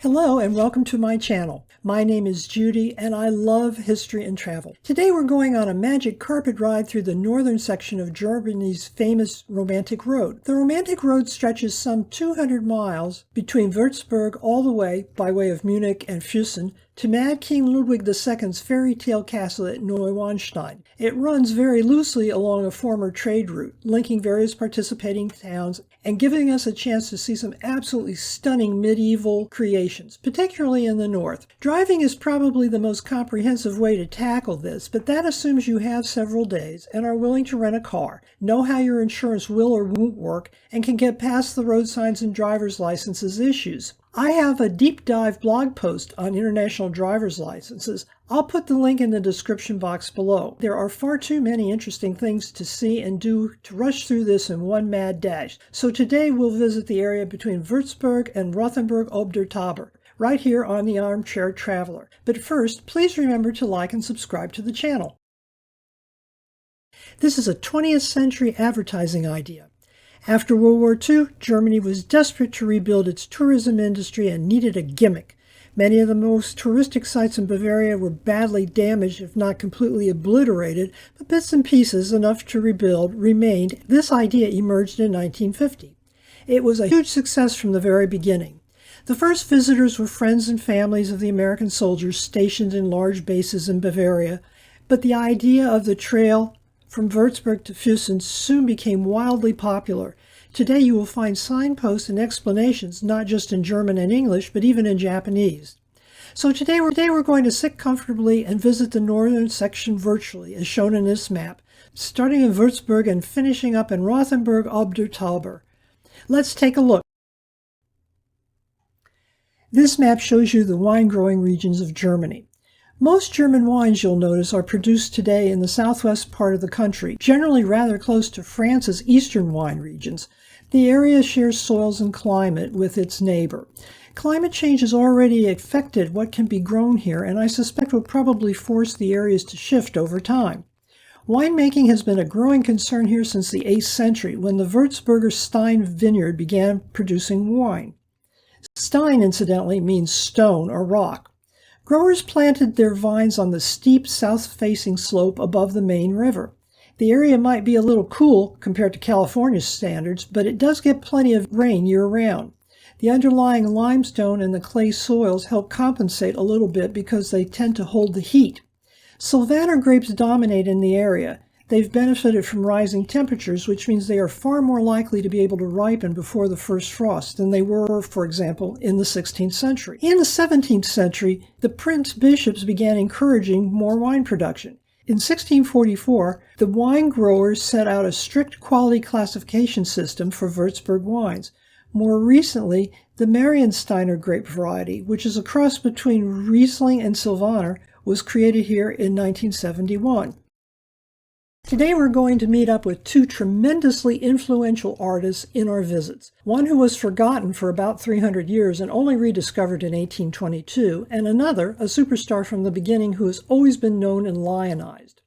Hello and welcome to my channel. My name is Judy and I love history and travel. Today we're going on a magic carpet ride through the northern section of Germany's famous Romantic Road. The Romantic Road stretches some 200 miles between Wuerzburg all the way, by way of Munich and Füssen, to Mad King Ludwig II's fairy tale castle at Neuschwanstein. It runs very loosely along a former trade route, linking various participating towns and giving us a chance to see some absolutely stunning medieval creations, particularly in the north. Driving is probably the most comprehensive way to tackle this, but that assumes you have several days and are willing to rent a car, know how your insurance will or won't work, and can get past the road signs and driver's licenses issues. I have a deep dive blog post on international driver's licenses. I'll put the link in the description box below. There are far too many interesting things to see and do to rush through this in one mad dash. So today we'll visit the area between Wuerzburg and Rothenburg ob der Tauber, right here on the Armchair Traveler. But first, please remember to like and subscribe to the channel. This is a 20th century advertising idea. After World War II, Germany was desperate to rebuild its tourism industry and needed a gimmick. Many of the most touristic sites in Bavaria were badly damaged, if not completely obliterated, but bits and pieces enough to rebuild remained. This idea emerged in 1950. It was a huge success from the very beginning. The first visitors were friends and families of the American soldiers stationed in large bases in Bavaria, but the idea of the trail from Wuerzburg to Füssen soon became wildly popular. Today you will find signposts and explanations not just in German and English, but even in Japanese. So today we're going to sit comfortably and visit the northern section virtually, as shown in this map, starting in Wuerzburg and finishing up in Rothenburg ob der Tauber. Let's take a look. This map shows you the wine-growing regions of Germany. Most German wines, you'll notice, are produced today in the southwest part of the country, generally rather close to France's eastern wine regions. The area shares soils and climate with its neighbor. Climate change has already affected what can be grown here, and I suspect will probably force the areas to shift over time. Winemaking has been a growing concern here since the 8th century, when the Würzburger Stein vineyard began producing wine. Stein, incidentally, means stone or rock. Growers planted their vines on the steep south-facing slope above the main river. The area might be a little cool compared to California's standards, but it does get plenty of rain year-round. The underlying limestone and the clay soils help compensate a little bit because they tend to hold the heat. Sylvaner grapes dominate in the area. They've benefited from rising temperatures, which means they are far more likely to be able to ripen before the first frost than they were, for example, in the 16th century. In the 17th century, the prince-bishops began encouraging more wine production. In 1644, the wine growers set out a strict quality classification system for Würzburg wines. More recently, the Mariensteiner grape variety, which is a cross between Riesling and Sylvaner, was created here in 1971. Today we're going to meet up with two tremendously influential artists in our visits. One who was forgotten for about 300 years and only rediscovered in 1822, and another, a superstar from the beginning who has always been known and lionized.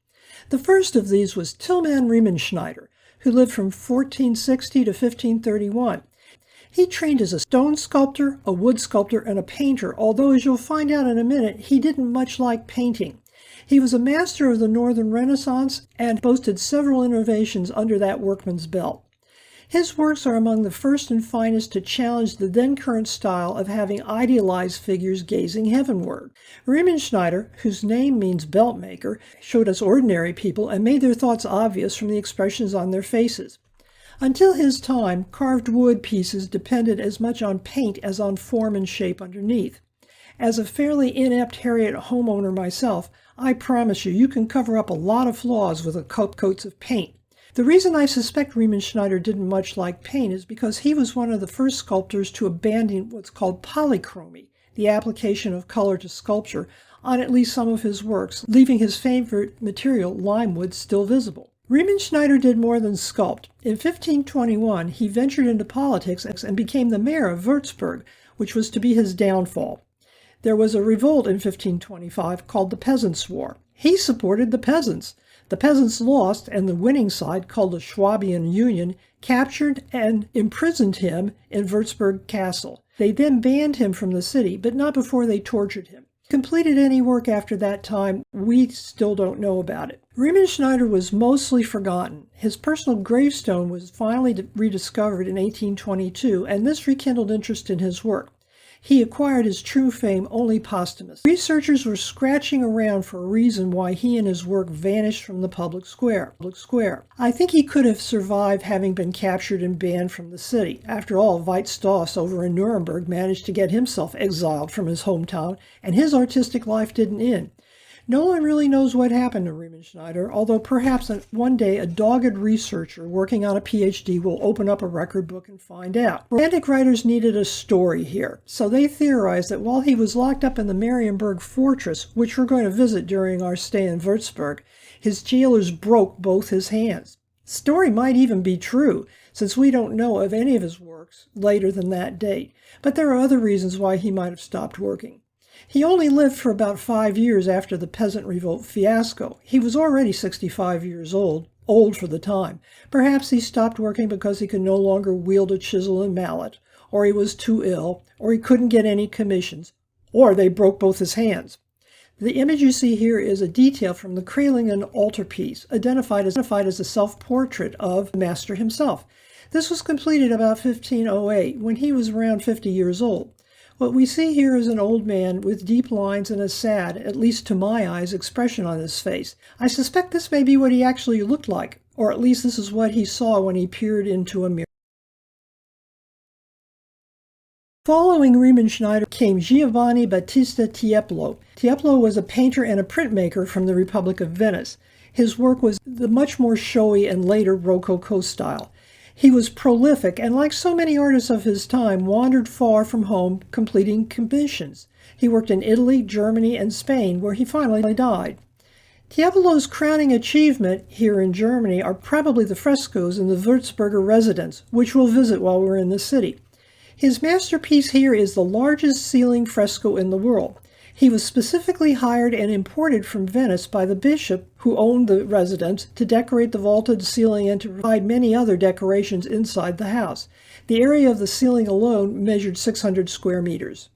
The first of these was Tilman Riemenschneider, who lived from 1460 to 1531. He trained as a stone sculptor, a wood sculptor, and a painter, although as you'll find out in a minute, he didn't much like painting. He was a master of the Northern Renaissance and boasted several innovations under that workman's belt. His works are among the first and finest to challenge the then-current style of having idealized figures gazing heavenward. Riemenschneider, whose name means belt maker, showed us ordinary people and made their thoughts obvious from the expressions on their faces. Until his time, carved wood pieces depended as much on paint as on form and shape underneath. As a fairly inept Harriet homeowner myself, I promise you can cover up a lot of flaws with a couple coats of paint. The reason I suspect Riemenschneider didn't much like paint is because he was one of the first sculptors to abandon what's called polychromy, the application of color to sculpture, on at least some of his works, leaving his favorite material, limewood, still visible. Riemenschneider did more than sculpt. In 1521, he ventured into politics and became the mayor of Würzburg, which was to be his downfall. There was a revolt in 1525 called the Peasants' War. He supported the peasants. The peasants lost, and the winning side, called the Swabian Union, captured and imprisoned him in Würzburg Castle. They then banned him from the city, but not before they tortured him. Completed any work after that time, we still don't know about it. Riemenschneider was mostly forgotten. His personal gravestone was finally rediscovered in 1822, and this rekindled interest in his work. He acquired his true fame only posthumously. Researchers were scratching around for a reason why he and his work vanished from the public square. I think he could have survived having been captured and banned from the city. After all, Veit Stoss over in Nuremberg managed to get himself exiled from his hometown, and his artistic life didn't end. No one really knows what happened to Riemenschneider, although perhaps one day a dogged researcher working on a PhD will open up a record book and find out. Romantic writers needed a story here, so they theorized that while he was locked up in the Marienburg fortress, which we're going to visit during our stay in Wuerzburg, his jailers broke both his hands. The story might even be true, since we don't know of any of his works later than that date, but there are other reasons why he might have stopped working. He only lived for about 5 years after the peasant revolt fiasco. He was already 65 years old for the time. Perhaps he stopped working because he could no longer wield a chisel and mallet, or he was too ill, or he couldn't get any commissions, or they broke both his hands. The image you see here is a detail from the Crelingen altarpiece, identified as a self-portrait of the master himself. This was completed about 1508, when he was around 50 years old. What we see here is an old man with deep lines and a sad, at least to my eyes, expression on his face. I suspect this may be what he actually looked like, or at least this is what he saw when he peered into a mirror. Following Riemenschneider came Giovanni Battista Tiepolo. Tiepolo was a painter and a printmaker from the Republic of Venice. His work was the much more showy and later Rococo style. He was prolific and, like so many artists of his time, wandered far from home completing commissions. He worked in Italy, Germany, and Spain, where he finally died. Tiepolo's crowning achievement here in Germany are probably the frescoes in the Wuerzburger Residenz, which we'll visit while we're in the city. His masterpiece here is the largest ceiling fresco in the world. He was specifically hired and imported from Venice by the bishop who owned the residence to decorate the vaulted ceiling and to provide many other decorations inside the house. The area of the ceiling alone measured 600 square meters.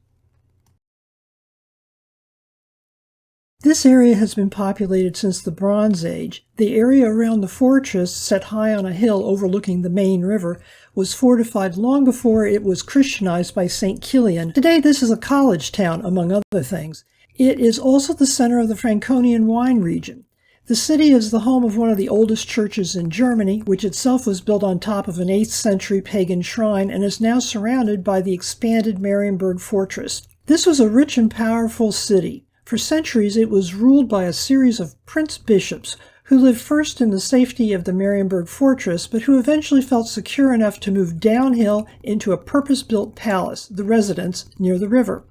This area has been populated since the Bronze Age. The area around the fortress, set high on a hill overlooking the main river, was fortified long before it was Christianized by St. Kilian. Today this is a college town, among other things. It is also the center of the Franconian wine region. The city is the home of one of the oldest churches in Germany, which itself was built on top of an 8th century pagan shrine and is now surrounded by the expanded Marienburg fortress. This was a rich and powerful city. For centuries, it was ruled by a series of prince-bishops who lived first in the safety of the Marienburg fortress, but who eventually felt secure enough to move downhill into a purpose-built palace, the Residenz, near the river.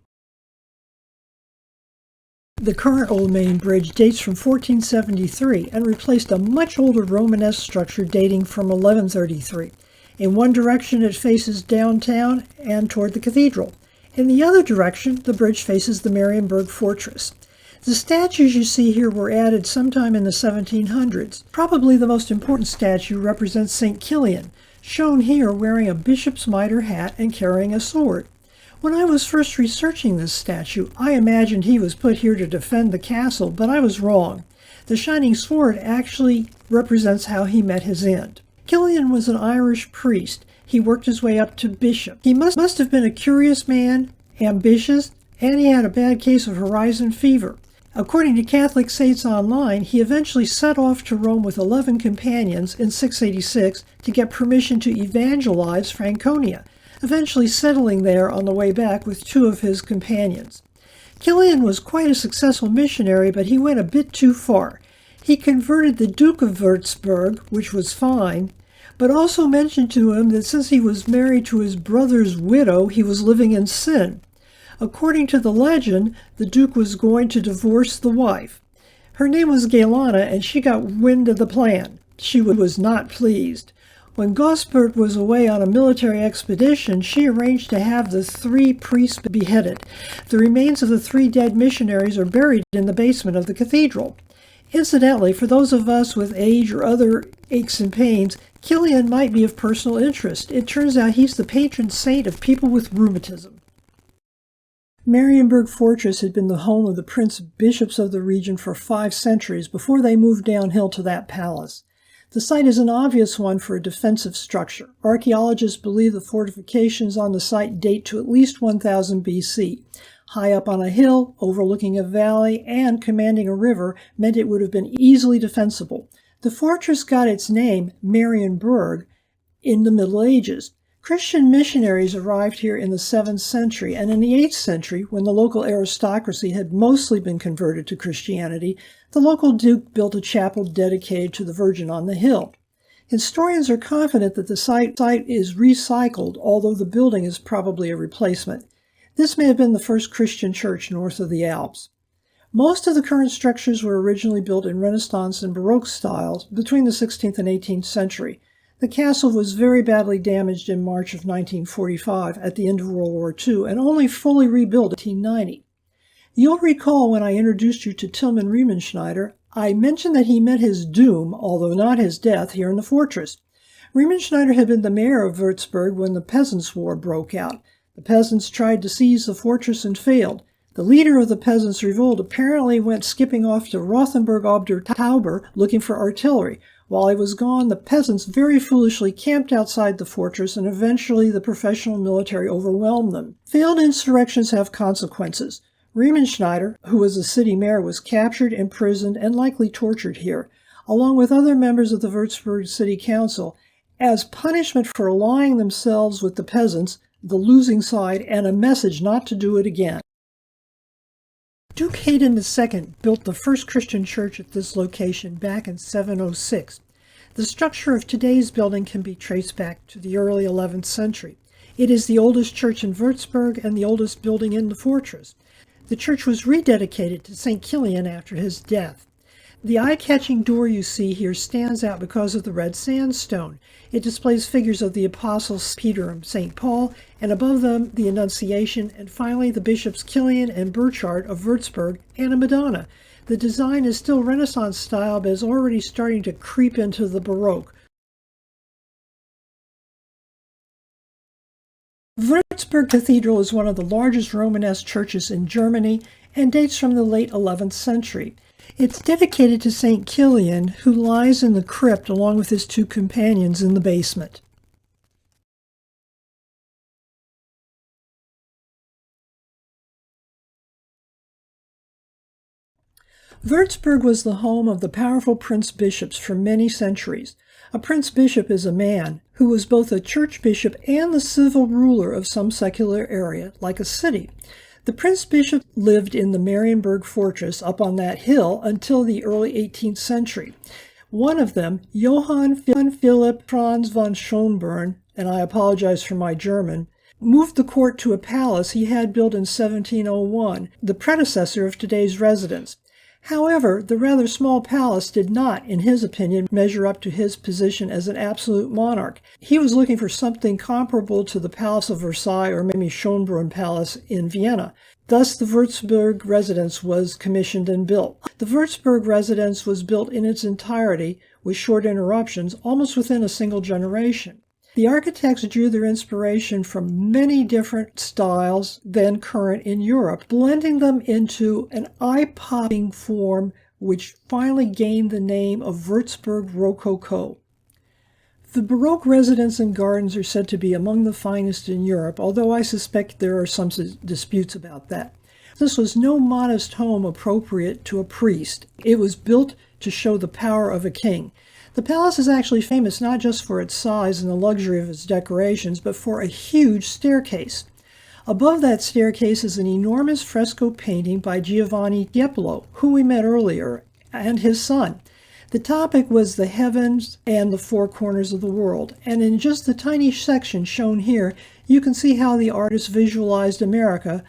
The current Old Main Bridge dates from 1473 and replaced a much older Romanesque structure dating from 1133. In one direction, it faces downtown and toward the cathedral. In the other direction, the bridge faces the Marienburg fortress. The statues you see here were added sometime in the 1700s. Probably the most important statue represents St. Kilian, shown here wearing a bishop's mitre hat and carrying a sword. When I was first researching this statue, I imagined he was put here to defend the castle, but I was wrong. The shining sword actually represents how he met his end. Kilian was an Irish priest. He worked his way up to bishop. He must have been a curious man, ambitious, and he had a bad case of horizon fever. According to Catholic Saints Online, he eventually set off to Rome with 11 companions in 686 to get permission to evangelize Franconia, eventually settling there on the way back with 2 of his companions. Kilian was quite a successful missionary, but he went a bit too far. He converted the Duke of Wuerzburg, which was fine, but also mentioned to him that since he was married to his brother's widow, he was living in sin. According to the legend, the Duke was going to divorce the wife. Her name was Galana, and she got wind of the plan. She was not pleased. When Gosbert was away on a military expedition, she arranged to have the 3 priests beheaded. The remains of the 3 dead missionaries are buried in the basement of the cathedral. Incidentally, for those of us with age or other aches and pains, Kilian might be of personal interest. It turns out he's the patron saint of people with rheumatism. Marienburg Fortress had been the home of the prince bishops of the region for 5 centuries before they moved downhill to that palace. The site is an obvious one for a defensive structure. Archaeologists believe the fortifications on the site date to at least 1000 BC. High up on a hill, overlooking a valley, and commanding a river meant it would have been easily defensible. The fortress got its name, Marienburg, in the Middle Ages. Christian missionaries arrived here in the 7th century, and in the 8th century, when the local aristocracy had mostly been converted to Christianity, the local duke built a chapel dedicated to the Virgin on the hill. Historians are confident that the site is recycled, although the building is probably a replacement. This may have been the first Christian church north of the Alps. Most of the current structures were originally built in Renaissance and Baroque styles between the 16th and 18th century. The castle was very badly damaged in March of 1945 at the end of World War II and only fully rebuilt in 1990. You'll recall when I introduced you to Tilman Riemenschneider, I mentioned that he met his doom, although not his death, here in the fortress. Riemenschneider had been the mayor of Wuerzburg when the Peasants' War broke out. The peasants tried to seize the fortress and failed. The leader of the peasants' revolt apparently went skipping off to Rothenburg ob der Tauber looking for artillery. While he was gone, the peasants very foolishly camped outside the fortress, and eventually the professional military overwhelmed them. Failed insurrections have consequences. Riemenschneider, who was the city mayor, was captured, imprisoned, and likely tortured here, along with other members of the Wuerzburg City Council, as punishment for allying themselves with the peasants, the losing side, and a message not to do it again. Duke Hayden II built the first Christian church at this location back in 706. The structure of today's building can be traced back to the early 11th century. It is the oldest church in Wuerzburg and the oldest building in the fortress. The church was rededicated to St. Kilian after his death. The eye-catching door you see here stands out because of the red sandstone. It displays figures of the apostles Peter and St. Paul, and above them the Annunciation, and finally the bishops Kilian and Burchard of Würzburg, and a Madonna. The design is still Renaissance style, but is already starting to creep into the Baroque. Würzburg Cathedral is one of the largest Romanesque churches in Germany and dates from the late 11th century. It's dedicated to St. Kilian, who lies in the crypt along with his 2 companions in the basement. Würzburg was the home of the powerful prince-bishops for many centuries. A prince-bishop is a man who was both a church bishop and the civil ruler of some secular area, like a city. The prince-bishop lived in the Marienburg fortress up on that hill until the early 18th century. One of them, Johann Philipp Franz von Schönborn, and I apologize for my German, moved the court to a palace he had built in 1701, the predecessor of today's Residenz. However, the rather small palace did not, in his opinion, measure up to his position as an absolute monarch. He was looking for something comparable to the Palace of Versailles or maybe Schönbrunn Palace in Vienna. Thus, the Würzburg Residenz was commissioned and built. The Würzburg Residenz was built in its entirety, with short interruptions, almost within a single generation. The architects drew their inspiration from many different styles then current in Europe, blending them into an eye-popping form which finally gained the name of Würzburg Rococo. The Baroque residence and gardens are said to be among the finest in Europe, although I suspect there are some disputes about that. This was no modest home appropriate to a priest. It was built to show the power of a king. The palace is actually famous not just for its size and the luxury of its decorations, but for a huge staircase. Above that staircase is an enormous fresco painting by Giovanni Tiepolo, who we met earlier, and his son. The topic was the heavens and the 4 corners of the world, and in just the tiny section shown here, you can see how the artist visualized America,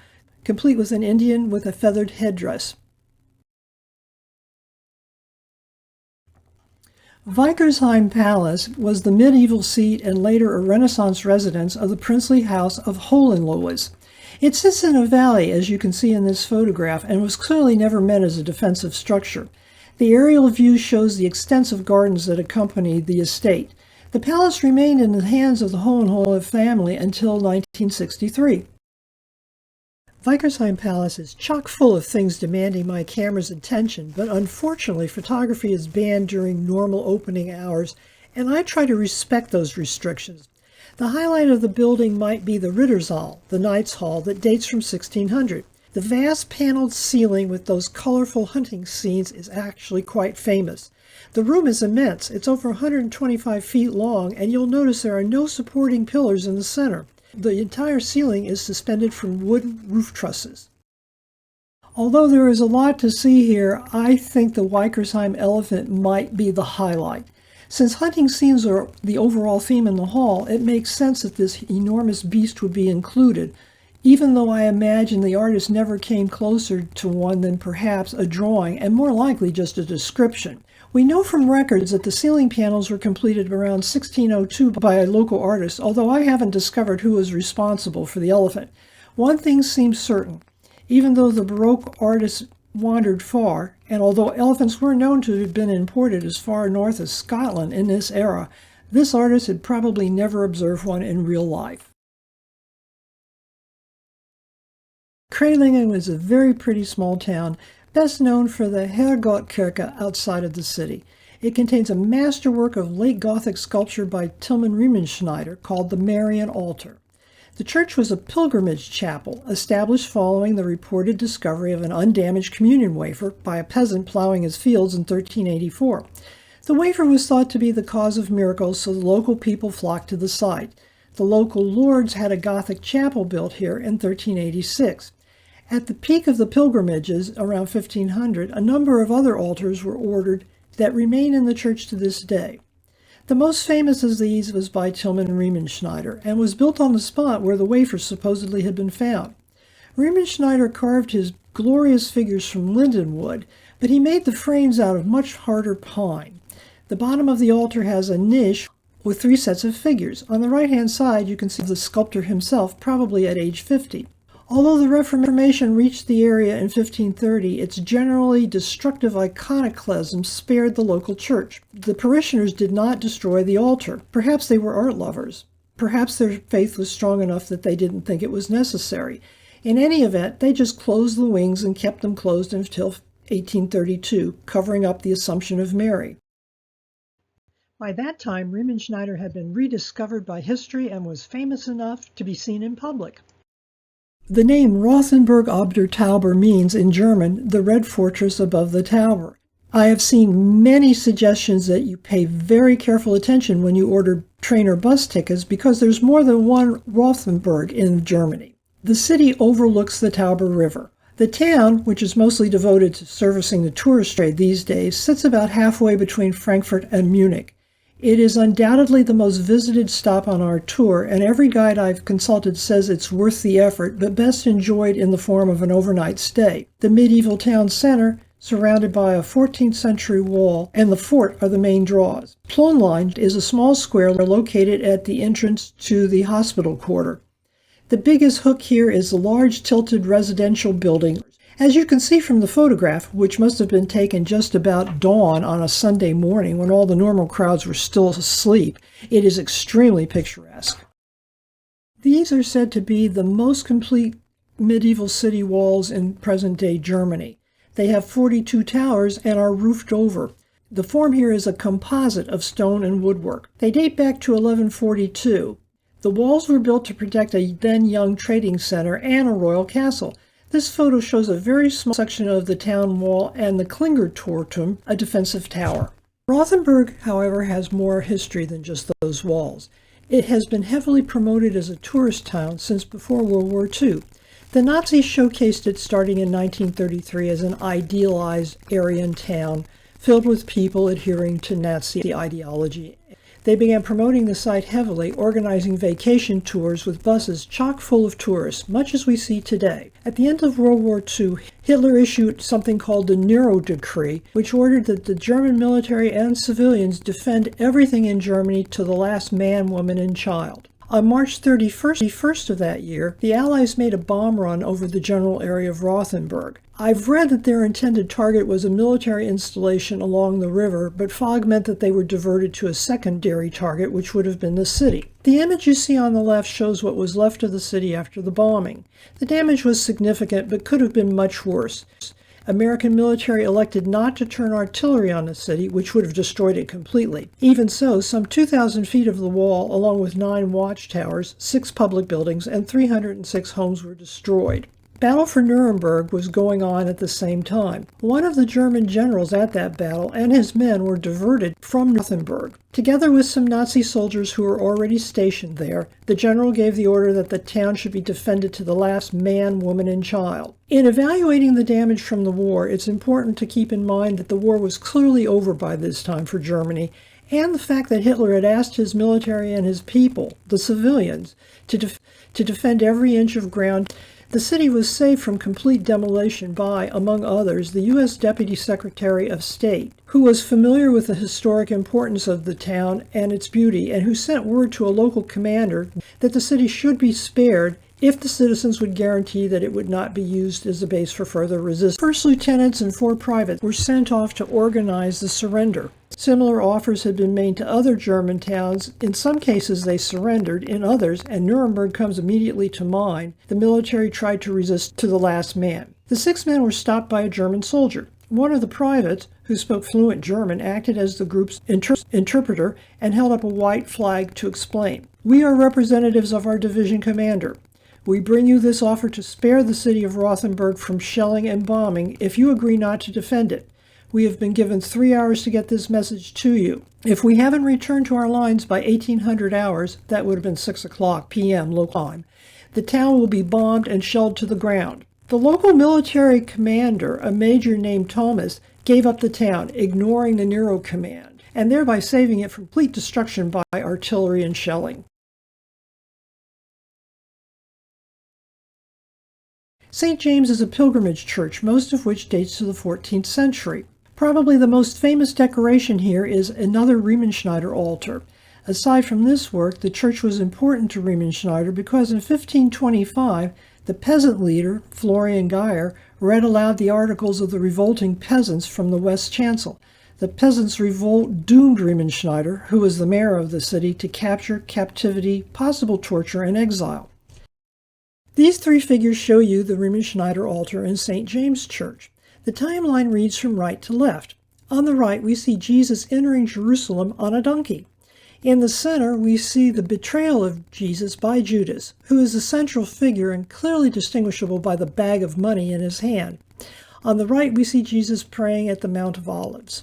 complete with an Indian with a feathered headdress. Weikersheim Palace was the medieval seat and later a Renaissance residence of the princely house of Hohenlohes. It sits in a valley, as you can see in this photograph, and was clearly never meant as a defensive structure. The aerial view shows the extensive gardens that accompanied the estate. The palace remained in the hands of the Hohenlohe family until 1963. Weikersheim Palace is chock full of things demanding my camera's attention, but unfortunately photography is banned during normal opening hours, and I try to respect those restrictions. The highlight of the building might be the Rittersall, the Knights' Hall, that dates from 1600. The vast paneled ceiling with those colorful hunting scenes is actually quite famous. The room is immense. It's over 125 feet long, and you'll notice there are no supporting pillars in the center. The entire ceiling is suspended from wooden roof trusses. Although there is a lot to see here, I think the Weikersheim elephant might be the highlight. Since hunting scenes are the overall theme in the hall, it makes sense that this enormous beast would be included, even though I imagine the artist never came closer to one than perhaps a drawing, and more likely just a description. We know from records that the ceiling panels were completed around 1602 by a local artist, although I haven't discovered who was responsible for the elephant. One thing seems certain. Even though the Baroque artists wandered far, and although elephants were known to have been imported as far north as Scotland in this era, this artist had probably never observed one in real life. Crelingen is a very pretty small town, best known for the Hergottskirche outside of the city. It contains a masterwork of late Gothic sculpture by Tilman Riemenschneider called the Marian altar. The church was a pilgrimage chapel, established following the reported discovery of an undamaged communion wafer by a peasant plowing his fields in 1384. The wafer was thought to be the cause of miracles, so the local people flocked to the site. The local lords had a Gothic chapel built here in 1386. At the peak of the pilgrimages, around 1500, a number of other altars were ordered that remain in the church to this day. The most famous of these was by Tilman Riemenschneider and was built on the spot where the wafer supposedly had been found. Riemenschneider carved his glorious figures from linden wood, but he made the frames out of much harder pine. The bottom of the altar has a niche with 3 sets of figures. On the right-hand side, you can see the sculptor himself, probably at age 50. Although the Reformation reached the area in 1530, its generally destructive iconoclasm spared the local church. The parishioners did not destroy the altar. Perhaps they were art lovers. Perhaps their faith was strong enough that they didn't think it was necessary. In any event, they just closed the wings and kept them closed until 1832, covering up the Assumption of Mary. By that time, Riemenschneider had been rediscovered by history and was famous enough to be seen in public. The name Rothenburg ob der Tauber means, in German, the red fortress above the Tauber. I have seen many suggestions that you pay very careful attention when you order train or bus tickets because there's more than one Rothenburg in Germany. The city overlooks the Tauber River. The town, which is mostly devoted to servicing the tourist trade these days, sits about halfway between Frankfurt and Munich. It is undoubtedly the most visited stop on our tour, and every guide I've consulted says it's worth the effort, but best enjoyed in the form of an overnight stay. The medieval town center, surrounded by a 14th century wall, and the fort are the main draws. Plonline is a small square located at the entrance to the hospital quarter. The biggest hook here is the large tilted residential building. As you can see from the photograph, which must have been taken just about dawn on a Sunday morning when all the normal crowds were still asleep, it is extremely picturesque. These are said to be the most complete medieval city walls in present-day Germany. They have 42 towers and are roofed over. The form here is a composite of stone and woodwork. They date back to 1142. The walls were built to protect a then-young trading center and a royal castle. This photo shows a very small section of the town wall and the Klingerturm, a defensive tower. Rothenburg, however, has more history than just those walls. It has been heavily promoted as a tourist town since before World War II. The Nazis showcased it starting in 1933 as an idealized Aryan town filled with people adhering to Nazi ideology. They began promoting the site heavily, organizing vacation tours with buses chock full of tourists, much as we see today. At the end of World War II, Hitler issued something called the Nero Decree, which ordered that the German military and civilians defend everything in Germany to the last man, woman, and child. On March 31st of that year, the Allies made a bomb run over the general area of Rothenburg. I've read that their intended target was a military installation along the river, but fog meant that they were diverted to a secondary target, which would have been the city. The image you see on the left shows what was left of the city after the bombing. The damage was significant, but could have been much worse. American military elected not to turn artillery on the city, which would have destroyed it completely. Even so, some 2,000 feet of the wall, along with 9 watchtowers, 6 public buildings, and 306 homes were destroyed. Battle for Nuremberg was going on at the same time. One of the German generals at that battle and his men were diverted from Rothenburg. Together with some Nazi soldiers who were already stationed there, the general gave the order that the town should be defended to the last man, woman, and child. In evaluating the damage from the war, it's important to keep in mind that the war was clearly over by this time for Germany, and the fact that Hitler had asked his military and his people, the civilians, to defend every inch of ground. The city was saved from complete demolition by, among others, the U.S. Deputy Secretary of State, who was familiar with the historic importance of the town and its beauty, and who sent word to a local commander that the city should be spared if the citizens would guarantee that it would not be used as a base for further resistance. First lieutenants and 4 privates were sent off to organize the surrender. Similar offers had been made to other German towns. In some cases they surrendered, in others, and Nuremberg comes immediately to mind, the military tried to resist to the last man. The 6 men were stopped by a German soldier. One of the privates, who spoke fluent German, acted as the group's interpreter and held up a white flag to explain. "We are representatives of our division commander. We bring you this offer to spare the city of Rothenburg from shelling and bombing if you agree not to defend it. We have been given 3 hours to get this message to you. If we haven't returned to our lines by 1800 hours, that would have been 6 o'clock p.m. local time, the town will be bombed and shelled to the ground." The local military commander, a major named Thomas, gave up the town, ignoring the Nero command, and thereby saving it from complete destruction by artillery and shelling. St. James is a pilgrimage church, most of which dates to the 14th century. Probably the most famous decoration here is another Riemenschneider altar. Aside from this work, the church was important to Riemenschneider because in 1525, the peasant leader, Florian Geyer, read aloud the articles of the revolting peasants from the West Chancel. The peasants' revolt doomed Riemenschneider, who was the mayor of the city, to capture, captivity, possible torture, and exile. These 3 figures show you the Riemenschneider altar in St. James Church. The timeline reads from right to left. On the right, we see Jesus entering Jerusalem on a donkey. In the center, we see the betrayal of Jesus by Judas, who is the central figure and clearly distinguishable by the bag of money in his hand. On the right, we see Jesus praying at the Mount of Olives.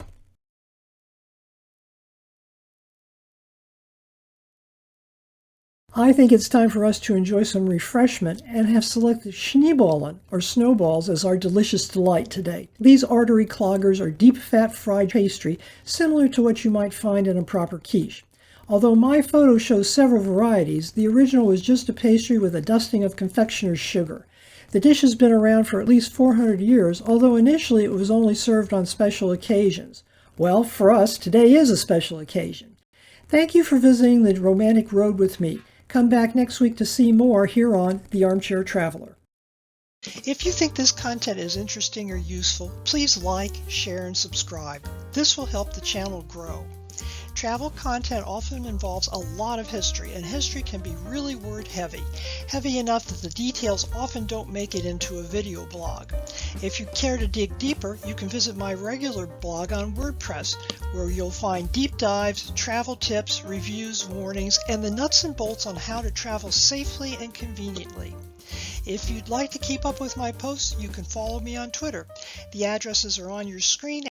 I think it's time for us to enjoy some refreshment and have selected Schneeballen, or snowballs, as our delicious delight today. These artery cloggers are deep-fat fried pastry, similar to what you might find in a proper quiche. Although my photo shows several varieties, the original was just a pastry with a dusting of confectioner's sugar. The dish has been around for at least 400 years, although initially it was only served on special occasions. Well, for us, today is a special occasion. Thank you for visiting the romantic road with me. Come back next week to see more here on The Armchair Traveler. If you think this content is interesting or useful, please like, share, and subscribe. This will help the channel grow. Travel content often involves a lot of history, and history can be really word-heavy, heavy enough that the details often don't make it into a video blog. If you care to dig deeper, you can visit my regular blog on WordPress, where you'll find deep dives, travel tips, reviews, warnings, and the nuts and bolts on how to travel safely and conveniently. If you'd like to keep up with my posts, you can follow me on Twitter. The addresses are on your screen